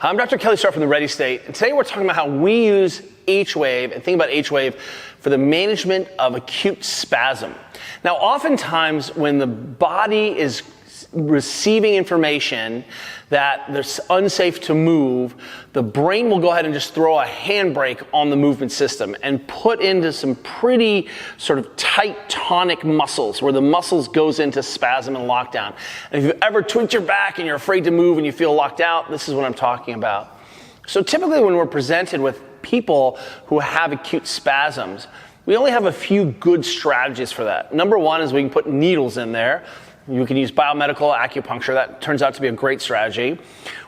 I'm Dr. Kelly Starrett from the Ready State, and today we're talking about how we use H-Wave and think about H-Wave for the management of acute spasm. Now, oftentimes when the body is receiving information that they're unsafe to move, the brain will go ahead and just throw a handbrake on the movement system and put into some pretty sort of tight tonic muscles where the muscles goes into spasm and lockdown. And if you've ever tweaked your back and you're afraid to move and you feel locked out, this is what I'm talking about. So typically when we're presented with people who have acute spasms, we only have a few good strategies for that. Number one is we can put needles in there. You can use biomedical acupuncture. That turns out to be a great strategy.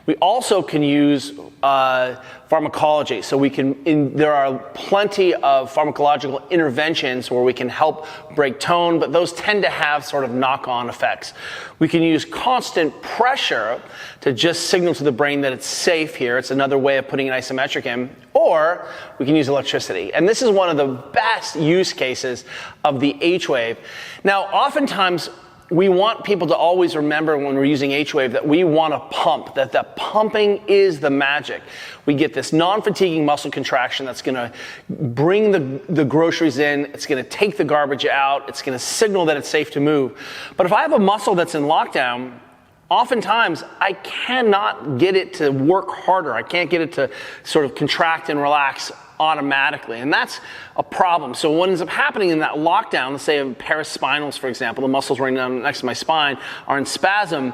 We also can use pharmacology. So there are plenty of pharmacological interventions where we can help break tone, but those tend to have sort of knock-on effects. We can use constant pressure to just signal to the brain that it's safe here. It's another way of putting an isometric in. Or we can use electricity. And this is one of the best use cases of the H-Wave. Now, oftentimes, we want people to always remember when we're using H-Wave that we want to pump, that the pumping is the magic. We get this non-fatiguing muscle contraction that's going to bring the groceries in, it's going to take the garbage out, it's going to signal that it's safe to move. But if I have a muscle that's in lockdown, oftentimes I cannot get it to work harder. I can't get it to sort of contract and relax automatically, and that's a problem. So what ends up happening in that lockdown, let's say paraspinals, for example, the muscles right down next to my spine are in spasm,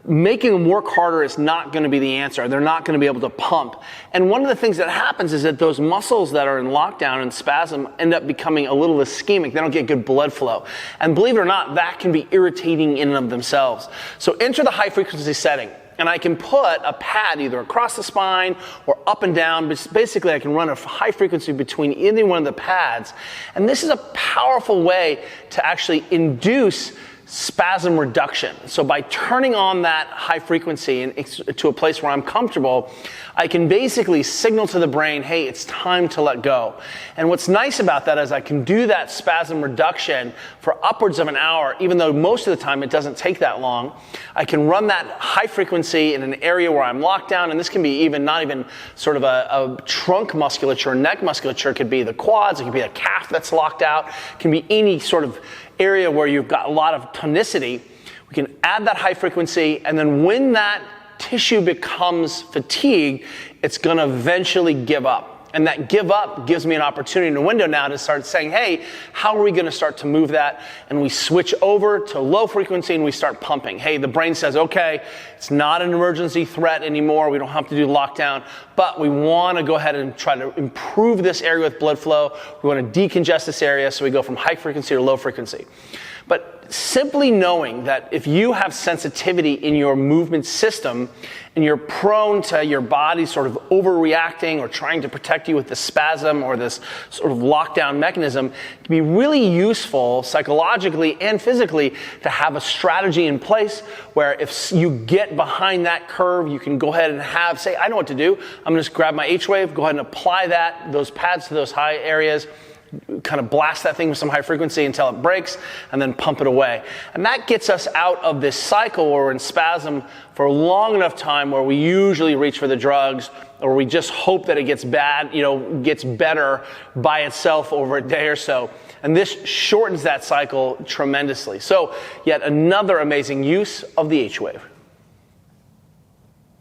making them work harder is not going to be the answer. They're not going to be able to pump. And one of the things that happens is that those muscles that are in lockdown and spasm end up becoming a little ischemic. They don't get good blood flow. And believe it or not, that can be irritating in and of themselves. So enter the high frequency setting. And I can put a pad either across the spine or up and down. Basically, I can run a high frequency between any one of the pads. And this is a powerful way to actually induce spasm reduction. So by turning on that high frequency to a place where I'm comfortable, I can basically signal to the brain, hey, it's time to let go. And what's nice about that is I can do that spasm reduction for upwards of an hour, even though most of the time it doesn't take that long. I can run that high frequency in an area where I'm locked down, and this can be not even sort of a trunk musculature, neck musculature. It could be the quads, it could be the calf that's locked out, it can be any sort of area where you've got a lot of tonicity. We can add that high frequency, and then when that tissue becomes fatigued, it's going to eventually give up. And that give up gives me an opportunity in a window now to start saying, hey, how are we going to start to move that? And we switch over to low frequency and we start pumping. Hey, the brain says, okay, it's not an emergency threat anymore. We don't have to do lockdown, but we want to go ahead and try to improve this area with blood flow. We want to decongest this area, so we go from high frequency to low frequency. But simply knowing that if you have sensitivity in your movement system and you're prone to your body sort of overreacting or trying to protect you with the spasm or this sort of lockdown mechanism, it can be really useful psychologically and physically to have a strategy in place where if you get behind that curve, you can go ahead and say, I know what to do. I'm going to just grab my H-Wave, go ahead and apply those pads to those high areas, kind of blast that thing with some high frequency until it breaks, and then pump it away. And that gets us out of this cycle where we're in spasm for a long enough time where we usually reach for the drugs, or we just hope that it gets gets better by itself over a day or so. And this shortens that cycle tremendously. So yet another amazing use of the H-Wave.